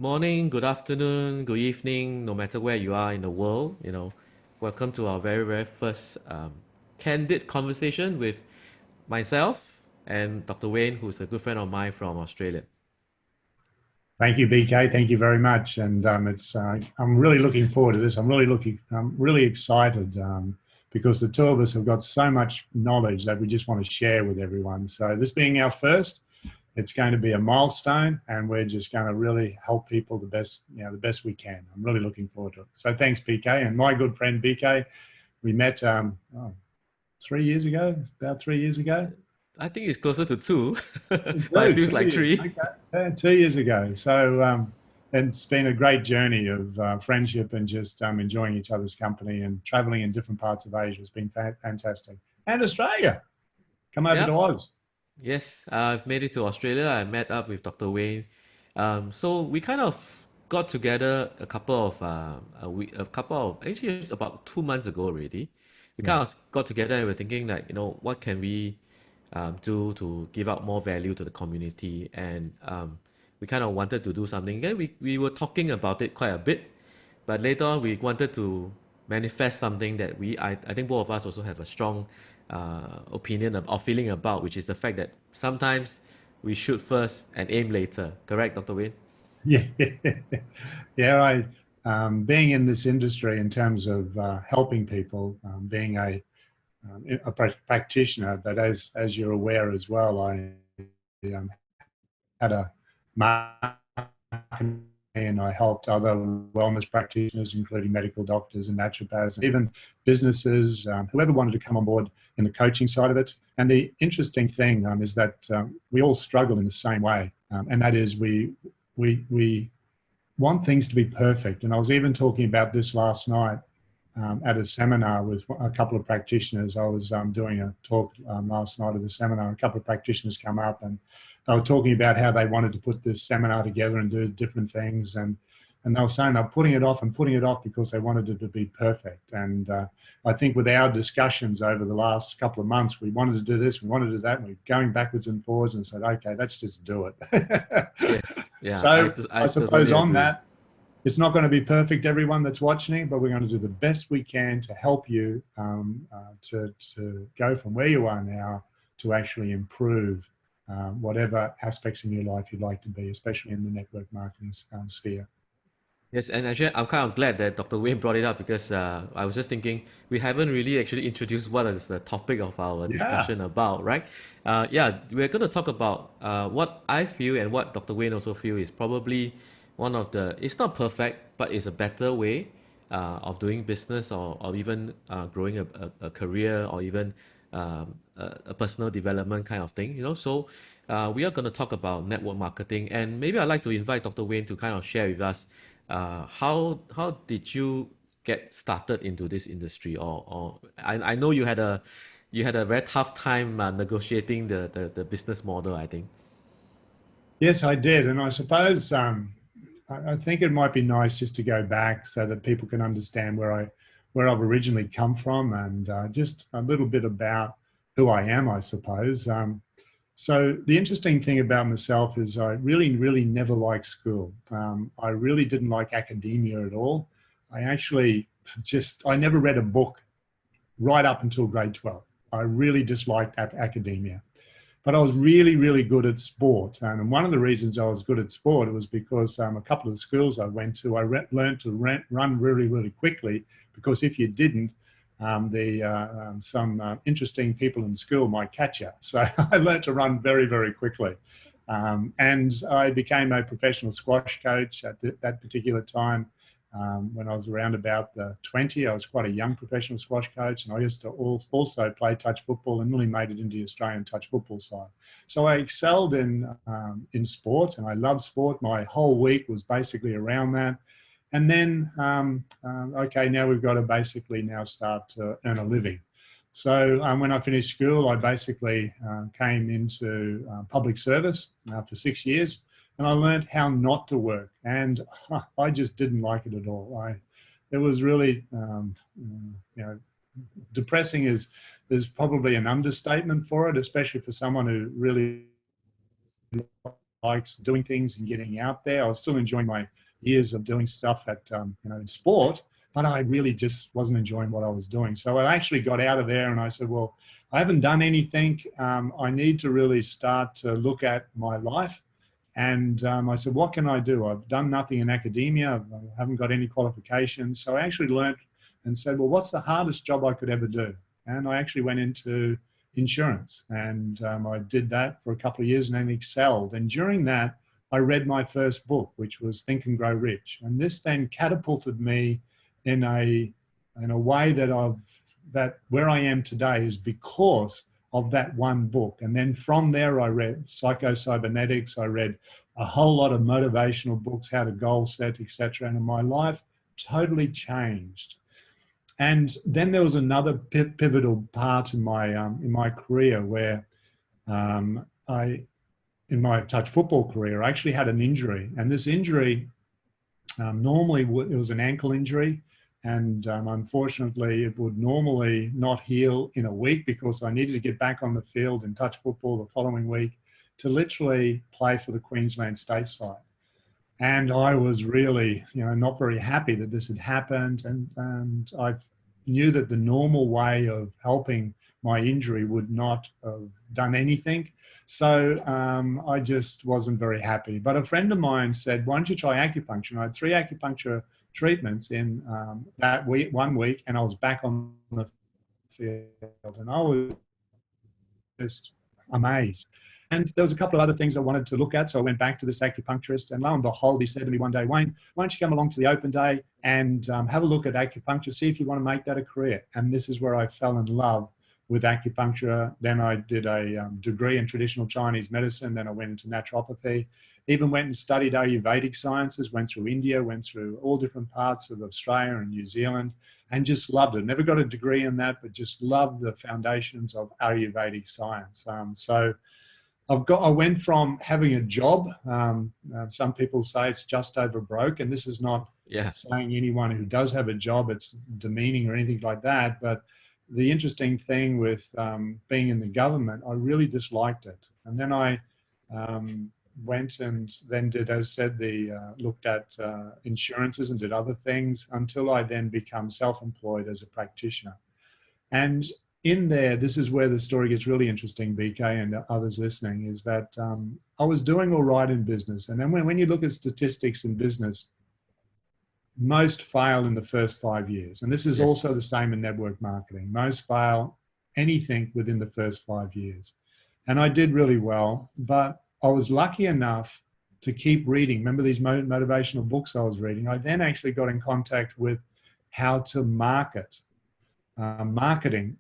morning, good afternoon, good evening, no matter where you are in the world. Welcome to our very first candid conversation with myself and Dr. Wayne, who's a good friend of mine from Australia. Thank you, BK. Thank you very much. And I'm really looking forward to this. I'm really excited because the two of us have got so much knowledge that we just want to share with everyone. So this being our first, it's going to be a milestone, and we're just going to really help people the best we can. I'm really looking forward to it. So thanks, BK, and my good friend BK. We met 3 years ago, about 3 years ago. I think it's closer to two, but it Two, feels two like years. three. Okay. 2 years ago. So it's been a great journey of friendship and just enjoying each other's company and traveling in different parts of Asia. It's been fantastic. And Australia. Come over to Yep. Oz. Yes, I've made it to Australia. I met up with Dr. Wayne. So we kind of got together a couple of actually about 2 months ago already. We Yeah. kind of got together and we're thinking like, what can we do to give out more value to the community? And we kind of wanted to do something. Then we were talking about it quite a bit, but later on we wanted to manifest something that I think both of us also have a strong opinion or feeling about, which is the fact that sometimes we shoot first and aim later. Correct, Dr. Wayne? Yeah. Yeah. Being in this industry in terms of helping people, being a practitioner, but as you're aware as well, I had a marketing and I helped other wellness practitioners, including medical doctors and naturopaths, and even businesses, whoever wanted to come on board in the coaching side of it. And the interesting thing is that we all struggle in the same way, and that is we want things to be perfect. And I was even talking about this last night at a seminar with a couple of practitioners. I was doing a talk last night at a seminar. A couple of practitioners come up and they were talking about how they wanted to put this seminar together and do different things. And they were saying they're putting it off and putting it off because they wanted it to be perfect. And I think with our discussions over the last couple of months, we wanted to do this, we wanted to do that, and we're going backwards and forwards and said, okay, let's just do it. Yes. Yeah, So I I suppose totally on agree. that, it's not going to be perfect, everyone that's watching, but we're going to do the best we can to help you to go from where you are now to actually improve whatever aspects in your life you'd like to be, especially in the network marketing sphere. Yes, and actually, I'm kind of glad that Dr. Wayne brought it up because I was just thinking we haven't really actually introduced what is the topic of our Yeah. discussion about, right? Yeah, we're going to talk about what I feel and what Dr. Wayne also feel is probably one of it's not perfect, but it's a better way of doing business or even growing a career or even a personal development kind of thing, So we are going to talk about network marketing, and maybe I'd like to invite Dr. Wayne to kind of share with us how did you get started into this industry, or I know you had a very tough time negotiating the business model, I think. Yes, I did. And I suppose I think it might be nice just to go back so that people can understand where I've originally come from and just a little bit about who I am, I suppose. So the interesting thing about myself is I really never liked school. I really didn't like academia at all. I actually I never read a book right up until grade 12. I really disliked academia. But I was really good at sport. And one of the reasons I was good at sport was because a couple of the schools I went to, learned to run really quickly, because if you didn't, some interesting people in school might catch you. So I learned to run very quickly. And I became a professional squash coach at that particular time. When I was around about the 20, I was quite a young professional squash coach, and I used to also play touch football and really made it into the Australian touch football side. So I excelled in sport, and I loved sport. My whole week was basically around that. And then, okay, now we've got to basically now start to earn a living. So when I finished school, I basically came into public service for 6 years, and I learned how not to work, and I just didn't like it at all. It was really, depressing is probably an understatement for it, especially for someone who really liked doing things and getting out there. I was still enjoying my years of doing stuff at, in sport, but I really just wasn't enjoying what I was doing. So I actually got out of there and I said, well, I haven't done anything. I need to really start to look at my life. And I said, what can I do? I've done nothing in academia. I haven't got any qualifications. So I actually learned and said, well, what's the hardest job I could ever do? And I actually went into insurance, and I did that for a couple of years and then excelled. And during that, I read my first book, which was Think and Grow Rich. And this then catapulted me in a way that where I am today is because of that one book. And then from there, I read Psycho-Cybernetics. I read a whole lot of motivational books, how to goal set, etc. And my life totally changed. And then there was another pivotal part in my career where in my touch football career, I actually had an injury. And this injury, normally it was an ankle injury. And unfortunately, it would normally not heal in a week because I needed to get back on the field and touch football the following week to literally play for the Queensland state side. And I was really, not very happy that this had happened. And I knew that the normal way of helping my injury would not have done anything. So I just wasn't very happy. But a friend of mine said, why don't you try acupuncture? And I had 3 acupuncture treatments in that week, 1 week, and I was back on the field. And I was just amazed. And there was a couple of other things I wanted to look at. So I went back to this acupuncturist, and lo and behold, he said to me one day, Wayne, why don't you come along to the open day and have a look at acupuncture, see if you want to make that a career. And this is where I fell in love with acupuncture. Then I did a degree in traditional Chinese medicine. Then I went into naturopathy, even went and studied Ayurvedic sciences, went through India, went through all different parts of Australia and New Zealand, and just loved it. Never got a degree in that, but just loved the foundations of Ayurvedic science. So I went from having a job. Some people say it's just over broke, and this is not saying anyone who does have a job, it's demeaning or anything like that. But the interesting thing with being in the government, I really disliked it. And then I went and then did, as said, looked at insurances and did other things until I then become self-employed as a practitioner. And in there, this is where the story gets really interesting, BK and others listening, is that I was doing all right in business. And then when you look at statistics in business, most fail in the first 5 years. And this is also the same in network marketing. Most fail anything within the first 5 years. And I did really well, but I was lucky enough to keep reading. Remember these motivational books I was reading? I then actually got in contact with how to market. Marketing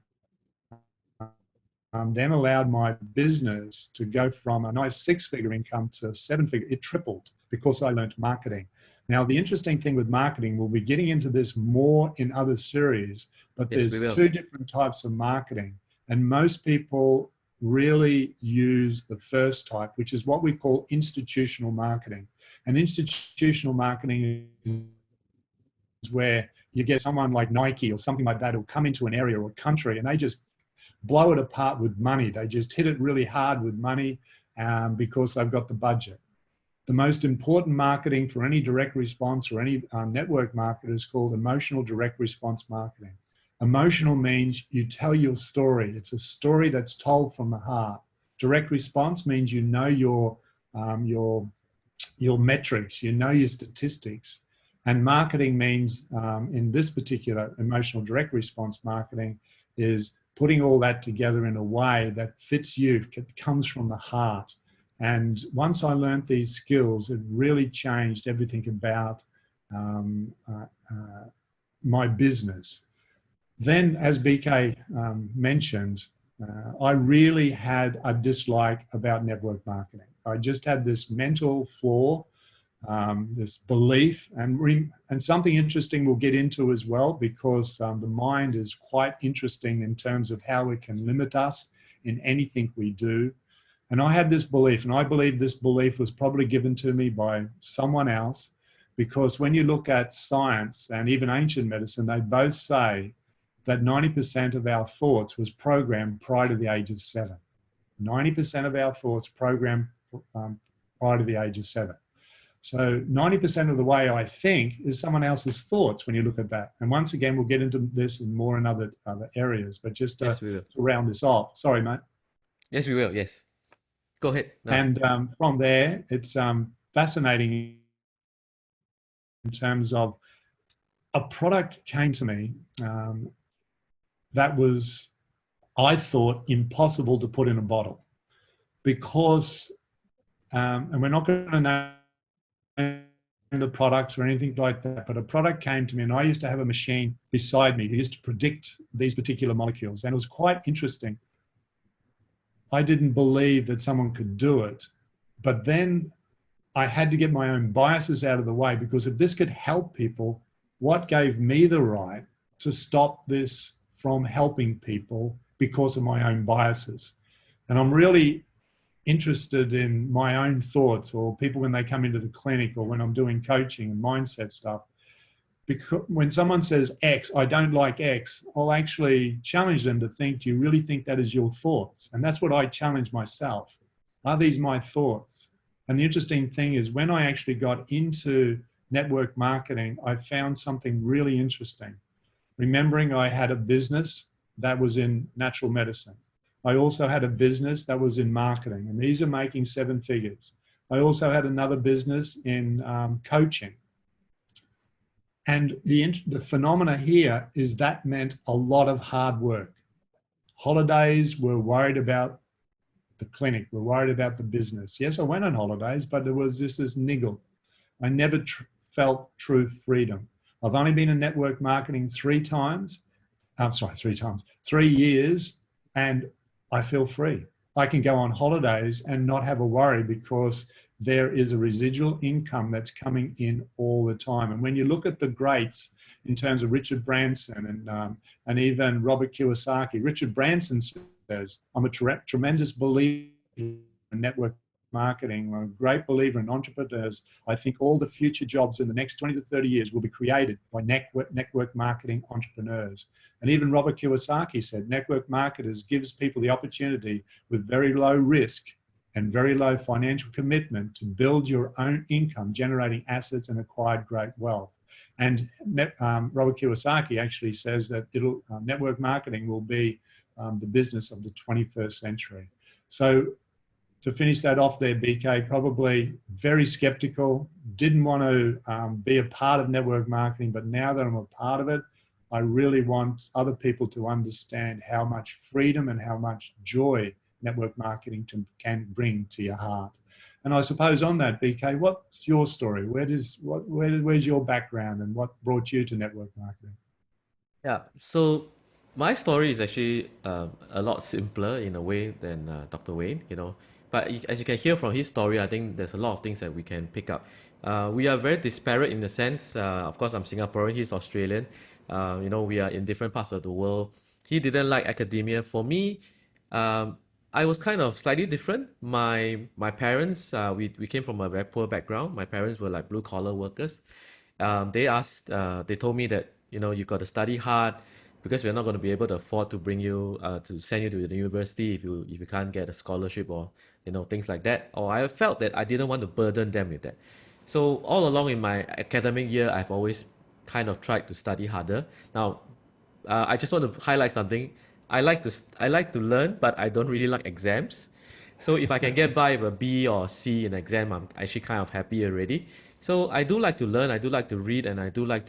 then allowed my business to go from a nice 6-figure income to 7-figure. It tripled because I learned marketing. Now, the interesting thing with marketing, we'll be getting into this more in other series, but there's 2 different types of marketing. And most people really use the first type, which is what we call institutional marketing. And institutional marketing is where you get someone like Nike or something like that who'll come into an area or a country and they just blow it apart with money. They just hit it really hard with money because they've got the budget. The most important marketing for any direct response or any network marketer is called emotional direct response marketing. Emotional means you tell your story. It's a story that's told from the heart. Direct response means you know your metrics, you know your statistics. And marketing means, in this particular emotional direct response marketing, is putting all that together in a way that fits you, it comes from the heart. And once I learned these skills, it really changed everything about my business. Then, as BK mentioned, I really had a dislike about network marketing. I just had this mental flaw, this belief, and something interesting we'll get into as well, because the mind is quite interesting in terms of how it can limit us in anything we do. And I had this belief, and I believe this belief was probably given to me by someone else, because when you look at science and even ancient medicine, they both say that 90% of our thoughts was programmed prior to the age of 7. 90% of our thoughts programmed prior to the age of 7. So 90% of the way I think is someone else's thoughts when you look at that. And once again, we'll get into this and more in other areas, but just Yes, we will. to round this off. Sorry, mate. Yes, we will. Yes. Go ahead now. And from there, it's fascinating in terms of a product came to me that was, I thought, impossible to put in a bottle because, and we're not going to name the products or anything like that, but a product came to me and I used to have a machine beside me that used to predict these particular molecules. And it was quite interesting. I didn't believe that someone could do it, but then I had to get my own biases out of the way, because if this could help people, what gave me the right to stop this from helping people because of my own biases? And I'm really interested in my own thoughts, or people when they come into the clinic, or when I'm doing coaching and mindset stuff. Because when someone says X, I don't like X, I'll actually challenge them to think, do you really think that is your thoughts? And that's what I challenge myself. Are these my thoughts? And the interesting thing is, when I actually got into network marketing, I found something really interesting. Remembering I had a business that was in natural medicine. I also had a business that was in marketing, and these are making 7 figures. I also had another business in coaching. And the phenomena here is that meant a lot of hard work. Holidays, were worried about the clinic, we're worried about the business. Yes, I went on holidays, but there was this niggle. I never felt true freedom. I've only been in network marketing 3 times. I'm sorry, 3 times, 3 years, and I feel free. I can go on holidays and not have a worry, because there is a residual income that's coming in all the time. And when you look at the greats in terms of Richard Branson and even Robert Kiyosaki, Richard Branson says, I'm a tremendous believer in network marketing. I'm a great believer in entrepreneurs. I think all the future jobs in the next 20 to 30 years will be created by network marketing entrepreneurs. And even Robert Kiyosaki said, network marketers gives people the opportunity with very low risk and very low financial commitment to build your own income, generating assets and acquired great wealth. And Robert Kiyosaki actually says that network marketing will be the business of the 21st century. So to finish that off there, BK, probably very skeptical, didn't want to be a part of network marketing, but now that I'm a part of it, I really want other people to understand how much freedom and how much joy network marketing can bring to your heart. And I suppose on that, BK, what's your story? Where's your background, and what brought you to network marketing? Yeah. So my story is actually a lot simpler in a way than Dr. Wayne, But as you can hear from his story, I think there's a lot of things that we can pick up. We are very disparate in the sense. Of course, I'm Singaporean. He's Australian. We are in different parts of the world. He didn't like academia. For me, I was kind of slightly different. My parents, we came from a very poor background. My parents were like blue collar workers. They told me that you got to study hard, because we're not going to be able to afford to bring you to send you to the university if you can't get a scholarship, or things like that. Or I felt that I didn't want to burden them with that. So all along in my academic year, I've always kind of tried to study harder. Now, I just want to highlight something. I like to learn, but I don't really like exams. So if I can get by with a B or C in exam, I'm actually kind of happy already. So I do like to learn, I do like to read, and I do like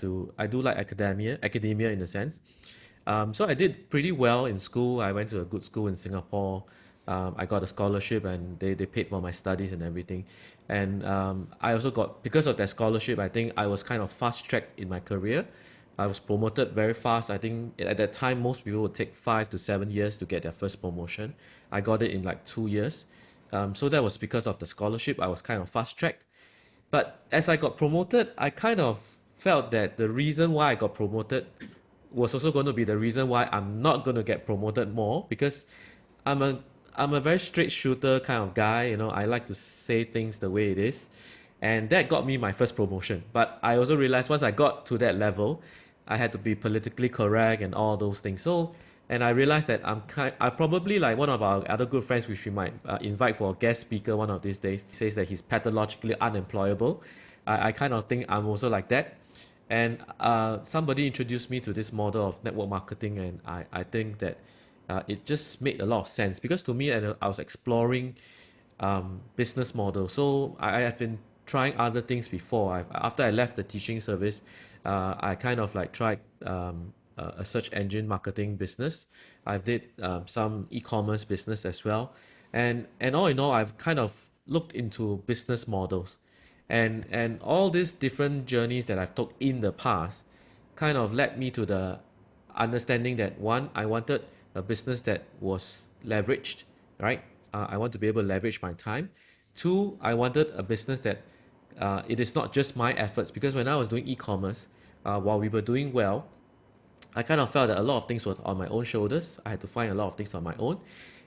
academia in a sense. So I did pretty well in school. I went to a good school in Singapore. I got a scholarship, and they paid for my studies and everything. And I also got, because of that scholarship, I think I was kind of fast-tracked in my career. I was promoted very fast. I think at that time, most people would take 5 to 7 years to get their first promotion. I got it in like 2 years. So that was because of the scholarship. I was kind of fast-tracked. But as I got promoted, I kind of felt that the reason why I got promoted was also going to be the reason why I'm not going to get promoted more, because I'm a I'm a very straight shooter kind of guy. I like to say things the way it is, and that got me my first promotion. But I also realized once I got to that level, I had to be politically correct and all those things. So and I realized that I probably like one of our other good friends, which we might invite for a guest speaker one of these days. He says that he's pathologically unemployable. I kind of think I'm also like that. And somebody introduced me to this model of network marketing, and I think that it just made a lot of sense because to me, and I was exploring business model. So I have been trying other things before. After I left the teaching service, I kind of like tried a search engine marketing business. I've did some e-commerce business as well, and all in all, I've kind of looked into business models, and all these different journeys that I've took in the past kind of led me to the understanding that one, I wanted a business that was leveraged, right? I want to be able to leverage my time. Two, I wanted a business that it is not just my efforts because when I was doing e-commerce, while we were doing well, I kind of felt that a lot of things were on my own shoulders. I had to find a lot of things on my own.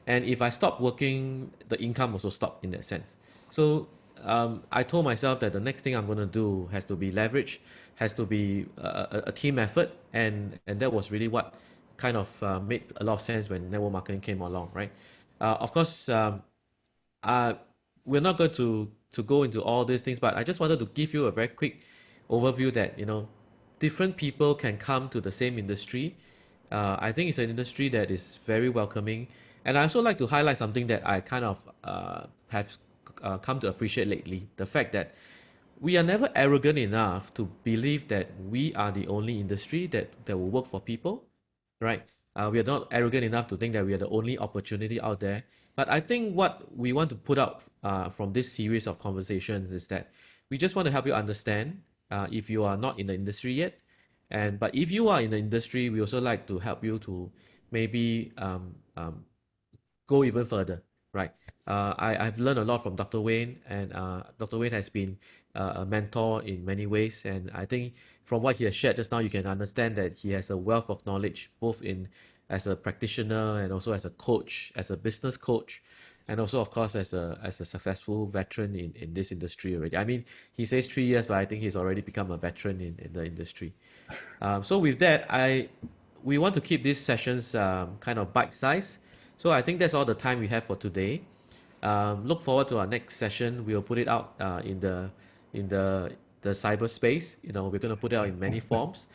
And if I stopped working, the income also stopped in that sense. So I told myself that the next thing I'm going to do has to be leverage, has to be a team effort. And that was really what kind of made a lot of sense when network marketing came along, right? Of course, uh, we're not going to go into all these things, but I just wanted to give you a very quick overview that different people can come to the same industry. I think it's an industry that is very welcoming, and I also like to highlight something that I kind of have come to appreciate lately: the fact that we are never arrogant enough to believe that we are the only industry that will work for people, right? We are not arrogant enough to think that we are the only opportunity out there. But I think what we want to put out from this series of conversations is that we just want to help you understand if you are not in the industry yet. But if you are in the industry, we also like to help you to maybe go even further, right? I've learned a lot from Dr. Wayne, and Dr. Wayne has been a mentor in many ways. And I think from what he has shared just now, you can understand that he has a wealth of knowledge, both in as a practitioner and also as a coach, as a business coach, and also, of course, as a successful veteran in this industry already. I mean, he says 3 years, but I think he's already become a veteran in the industry. So with that, we want to keep these sessions kind of bite-sized. So I think that's all the time we have for today. Look forward to our next session. We'll put it out in the cyberspace. We're going to put it out in many forms.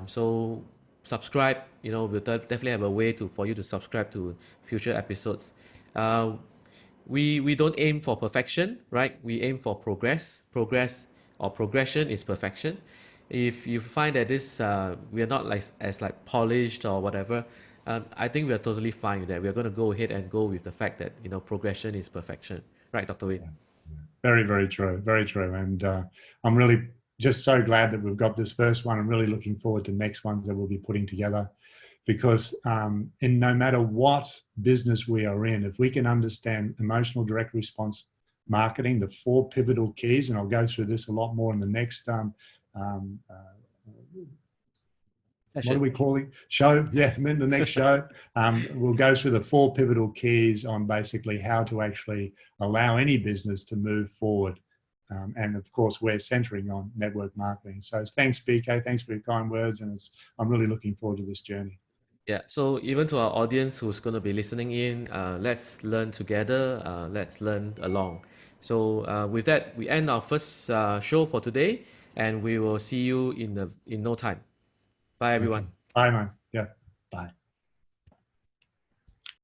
So subscribe. We'll definitely have a way for you to subscribe to future episodes. Uh, we don't aim for perfection, right? We aim for progress. Progress or progression is perfection. If you find that this we are not like as like polished or whatever, I think we are totally fine with that. We are going to go ahead and go with the fact that progression is perfection, right, Dr. Wade? Very, very true. Very true. And I'm really just so glad that we've got this first one. I'm really looking forward to next ones that we'll be putting together because in no matter what business we are in, if we can understand emotional direct response marketing, the 4 pivotal keys, and I'll go through this a lot more in the next um, uh, what are we calling show? Yeah, in the next show, we'll go through the 4 pivotal keys on basically how to actually allow any business to move forward. And of course, we're centering on network marketing. So thanks, BK. Thanks for your kind words. And I'm really looking forward to this journey. Yeah, so even to our audience who's going to be listening in, let's learn together, let's learn along. So with that, we end our first show for today, and we will see you in no time. Bye, Okay. everyone. Bye, man. Yeah. Bye.